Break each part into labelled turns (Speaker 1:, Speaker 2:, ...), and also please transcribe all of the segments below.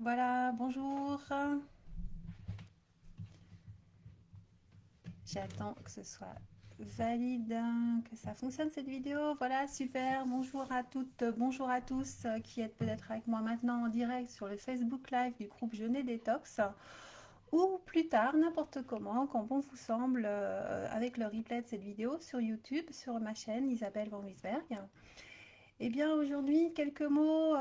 Speaker 1: Voilà, bonjour. J'attends que ce soit valide, que ça fonctionne cette vidéo. Voilà, super. Bonjour à toutes, bonjour à tous qui êtes peut-être avec moi maintenant en direct sur le Facebook Live du groupe Jeûner Détox ou plus tard, n'importe comment, quand bon vous semble, avec le replay de cette vidéo sur YouTube, sur ma chaîne Isabelle Van Wiesberg. Eh bien, aujourd'hui, quelques mots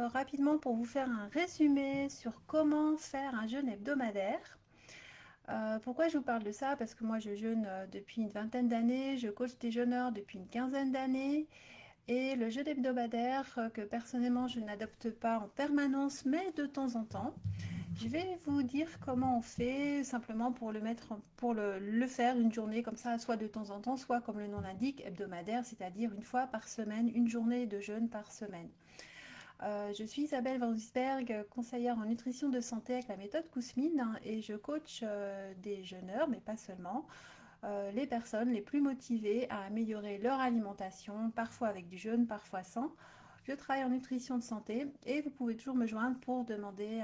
Speaker 1: rapidement pour vous faire un résumé sur comment faire un jeûne hebdomadaire. Pourquoi je vous parle de ça? Parce que moi, je jeûne depuis une vingtaine d'années, je coach des jeûneurs depuis une quinzaine d'années, et le jeûne hebdomadaire que personnellement je n'adopte pas en permanence, mais de temps en temps, je vais vous dire comment on fait, simplement pour le faire une journée comme ça, soit de temps en temps, soit comme le nom l'indique, hebdomadaire, c'est-à-dire une fois par semaine, une journée de jeûne par semaine. Je suis Isabelle Van Wisberg, conseillère en nutrition de santé avec la méthode Kousmine, et je coach des jeûneurs, mais pas seulement, les personnes les plus motivées à améliorer leur alimentation, parfois avec du jeûne, parfois sans. Je travaille en nutrition de santé et vous pouvez toujours me joindre pour demander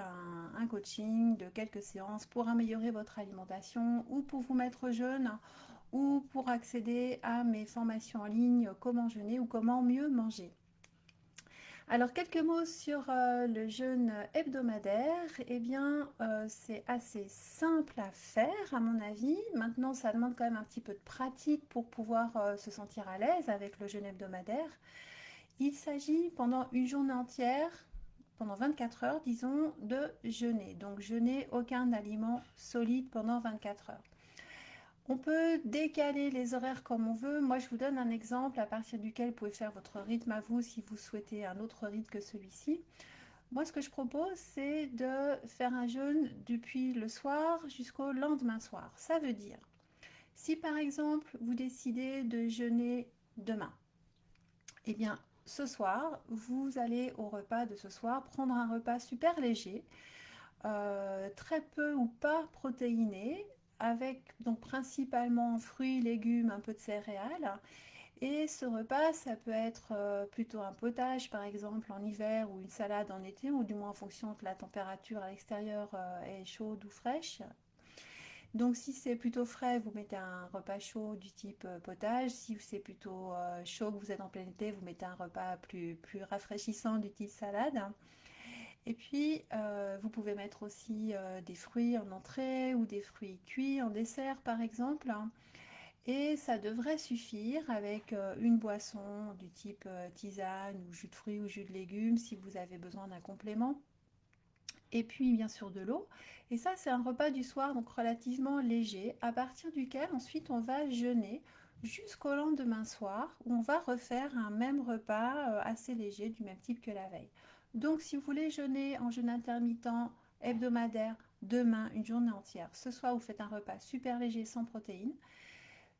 Speaker 1: un coaching de quelques séances pour améliorer votre alimentation ou pour vous mettre au jeûne ou pour accéder à mes formations en ligne, comment jeûner ou comment mieux manger. Alors, quelques mots sur le jeûne hebdomadaire. Eh bien, c'est assez simple à faire, à mon avis. Maintenant, ça demande quand même un petit peu de pratique pour pouvoir se sentir à l'aise avec le jeûne hebdomadaire. Il s'agit pendant une journée entière, pendant 24 heures, disons, de jeûner. Donc, jeûner aucun aliment solide pendant 24 heures. On peut décaler les horaires comme on veut. Moi, je vous donne un exemple à partir duquel vous pouvez faire votre rythme à vous si vous souhaitez un autre rythme que celui-ci. Moi, ce que je propose, c'est de faire un jeûne depuis le soir jusqu'au lendemain soir. Ça veut dire, si par exemple, vous décidez de jeûner demain, eh bien, ce soir, vous allez au repas de ce soir prendre un repas super léger, très peu ou pas protéiné, avec donc principalement fruits, légumes, un peu de céréales. Et ce repas, ça peut être plutôt un potage par exemple en hiver ou une salade en été, ou du moins en fonction de la température à l'extérieur est chaude ou fraîche. Donc si c'est plutôt frais, vous mettez un repas chaud du type potage. Si c'est plutôt chaud, que vous êtes en plein été, vous mettez un repas plus rafraîchissant du type salade. Et puis, vous pouvez mettre aussi des fruits en entrée ou des fruits cuits en dessert, par exemple. Et ça devrait suffire avec une boisson du type tisane ou jus de fruits ou jus de légumes si vous avez besoin d'un complément. Et puis, bien sûr, de l'eau. Et ça, c'est un repas du soir, donc relativement léger, à partir duquel ensuite on va jeûner jusqu'au lendemain soir, où on va refaire un même repas assez léger, du même type que la veille. Donc, si vous voulez jeûner en jeûne intermittent hebdomadaire, demain, une journée entière, ce soir, vous faites un repas super léger sans protéines.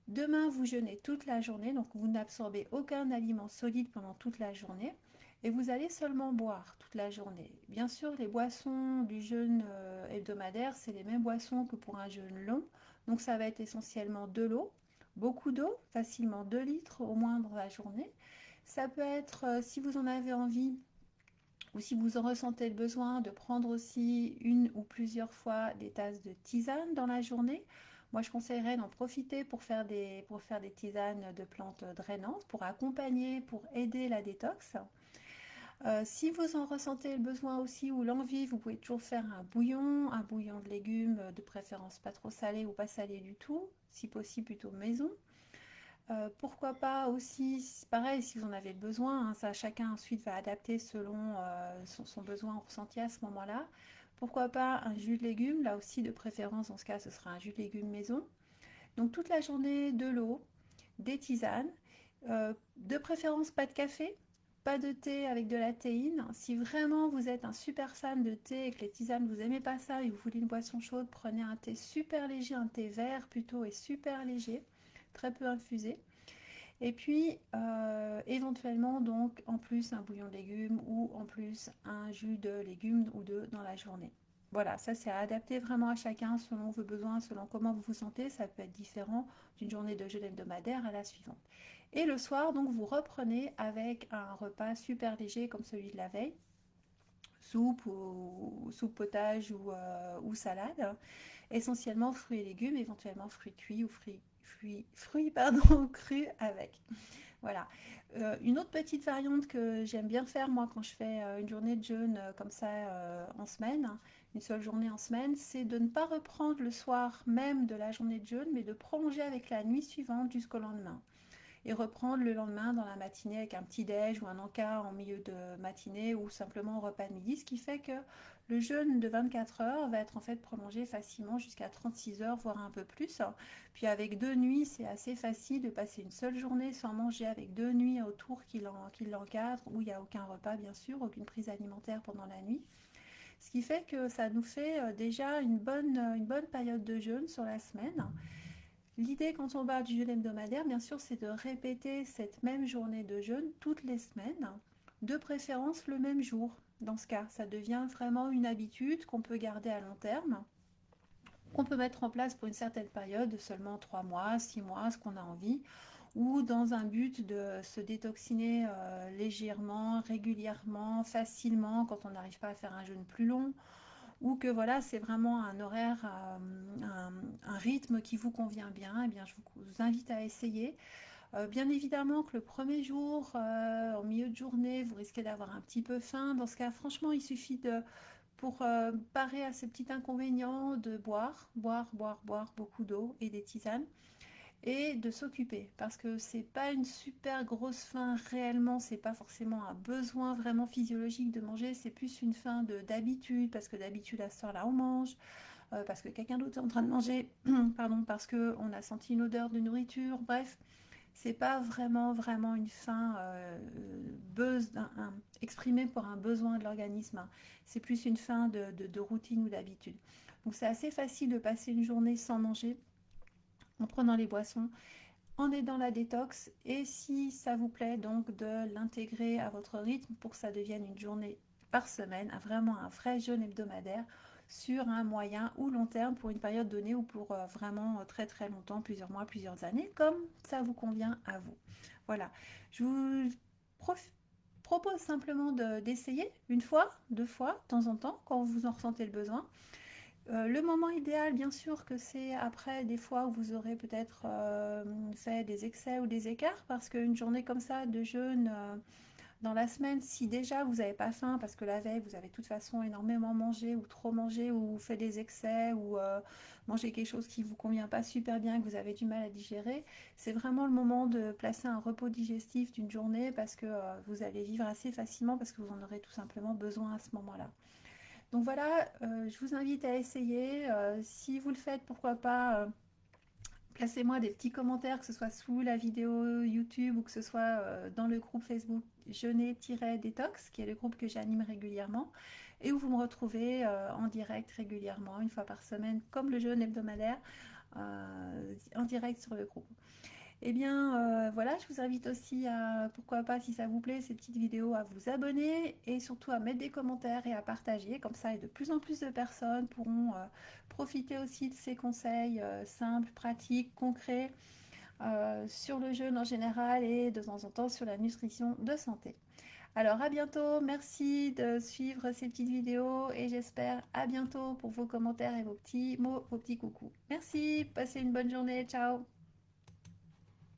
Speaker 1: Demain, vous jeûnez toute la journée, donc vous n'absorbez aucun aliment solide pendant toute la journée et vous allez seulement boire toute la journée. Bien sûr, les boissons du jeûne hebdomadaire, c'est les mêmes boissons que pour un jeûne long. Donc ça va être essentiellement de l'eau, beaucoup d'eau, facilement 2 litres au moins dans la journée. Ça peut être, si vous en avez envie ou si vous en ressentez le besoin, de prendre aussi une ou plusieurs fois des tasses de tisane dans la journée. Moi, je conseillerais d'en profiter pour faire des tisanes de plantes drainantes, pour accompagner, pour aider la détox. Si vous en ressentez le besoin aussi ou l'envie, vous pouvez toujours faire un bouillon de légumes, de préférence pas trop salé ou pas salé du tout, si possible plutôt maison. Pourquoi pas aussi, pareil, si vous en avez besoin, hein, ça chacun ensuite va adapter selon son besoin ressenti à ce moment-là. Pourquoi pas un jus de légumes, là aussi de préférence, dans ce cas ce sera un jus de légumes maison. Donc toute la journée de l'eau, des tisanes, de préférence pas de café, pas de thé avec de la théine. Si vraiment vous êtes un super fan de thé et que les tisanes vous aimez pas ça et que vous voulez une boisson chaude, prenez un thé super léger, un thé vert plutôt et super léger, très peu infusé. Et puis, éventuellement, donc, en plus, un bouillon de légumes ou en plus, un jus de légumes ou deux dans la journée. Voilà, ça c'est à adapter vraiment à chacun selon vos besoins, selon comment vous vous sentez. Ça peut être différent d'une journée de jeûne hebdomadaire à la suivante. Et le soir, donc, vous reprenez avec un repas super léger comme celui de la veille, soupe ou soupe potage ou salade. Essentiellement fruits et légumes, éventuellement fruits cuits ou fruits pardon, crus avec. Voilà. Une autre petite variante que j'aime bien faire moi quand je fais une journée de jeûne comme ça en semaine, une seule journée en semaine, c'est de ne pas reprendre le soir même de la journée de jeûne, mais de prolonger avec la nuit suivante jusqu'au lendemain. Et reprendre le lendemain dans la matinée avec un petit déj ou un encas en milieu de matinée ou simplement au repas de midi, ce qui fait que le jeûne de 24 heures va être en fait prolongé facilement jusqu'à 36 heures, voire un peu plus. Puis avec 2 nuits, c'est assez facile de passer une seule journée sans manger avec 2 nuits autour qui l'encadrent, où il n'y a aucun repas bien sûr, aucune prise alimentaire pendant la nuit. Ce qui fait que ça nous fait déjà une bonne période de jeûne sur la semaine. L'idée quand on parle du jeûne hebdomadaire, bien sûr, c'est de répéter cette même journée de jeûne toutes les semaines, de préférence le même jour. Dans ce cas, ça devient vraiment une habitude qu'on peut garder à long terme, qu'on peut mettre en place pour une certaine période, de seulement 3 mois, 6 mois, ce qu'on a envie, ou dans un but de se détoxiner légèrement, régulièrement, facilement, quand on n'arrive pas à faire un jeûne plus long, ou que voilà, c'est vraiment un horaire, un rythme qui vous convient bien, eh bien, je vous invite à essayer. Bien évidemment que le premier jour, en milieu de journée, vous risquez d'avoir un petit peu faim. Dans ce cas, franchement, il suffit pour parer à ce petit inconvénient, de boire beaucoup d'eau et des tisanes et de s'occuper parce que c'est pas une super grosse faim réellement, c'est pas forcément un besoin vraiment physiologique de manger, c'est plus une faim d'habitude parce que d'habitude à ce heure-là on mange, parce que quelqu'un d'autre est en train de manger, pardon, parce que on a senti une odeur de nourriture, bref, c'est pas vraiment une faim exprimée pour un besoin de l'organisme, hein. C'est plus une faim de routine ou d'habitude. Donc c'est assez facile de passer une journée sans manger en prenant les boissons, en aidant la détox, et si ça vous plaît donc de l'intégrer à votre rythme pour que ça devienne une journée par semaine, vraiment un vrai jeûne hebdomadaire sur un moyen ou long terme pour une période donnée ou pour vraiment très très longtemps, plusieurs mois, plusieurs années, comme ça vous convient à vous. Voilà, je vous propose simplement d'essayer une fois, 2 fois, de temps en temps, quand vous en ressentez le besoin. Le moment idéal, bien sûr, que c'est après des fois où vous aurez peut-être fait des excès ou des écarts, parce qu'une journée comme ça de jeûne dans la semaine, si déjà vous n'avez pas faim, parce que la veille vous avez de toute façon énormément mangé ou trop mangé ou fait des excès ou mangé quelque chose qui ne vous convient pas super bien, que vous avez du mal à digérer, c'est vraiment le moment de placer un repos digestif d'une journée parce que vous allez vivre assez facilement parce que vous en aurez tout simplement besoin à ce moment-là. Donc voilà, je vous invite à essayer. Si vous le faites, pourquoi pas, placez-moi des petits commentaires, que ce soit sous la vidéo YouTube ou que ce soit dans le groupe Facebook Jeûner-Détox, qui est le groupe que j'anime régulièrement, et où vous me retrouvez en direct régulièrement, une fois par semaine, comme le jeûne hebdomadaire, en direct sur le groupe. Eh bien, voilà, je vous invite aussi à, pourquoi pas, si ça vous plaît, ces petites vidéos, à vous abonner et surtout à mettre des commentaires et à partager. Comme ça, et de plus en plus de personnes pourront profiter aussi de ces conseils simples, pratiques, concrets sur le jeûne en général et de temps en temps sur la nutrition de santé. Alors à bientôt, merci de suivre ces petites vidéos et j'espère à bientôt pour vos commentaires et vos petits mots, vos petits coucous. Merci, passez une bonne journée, ciao!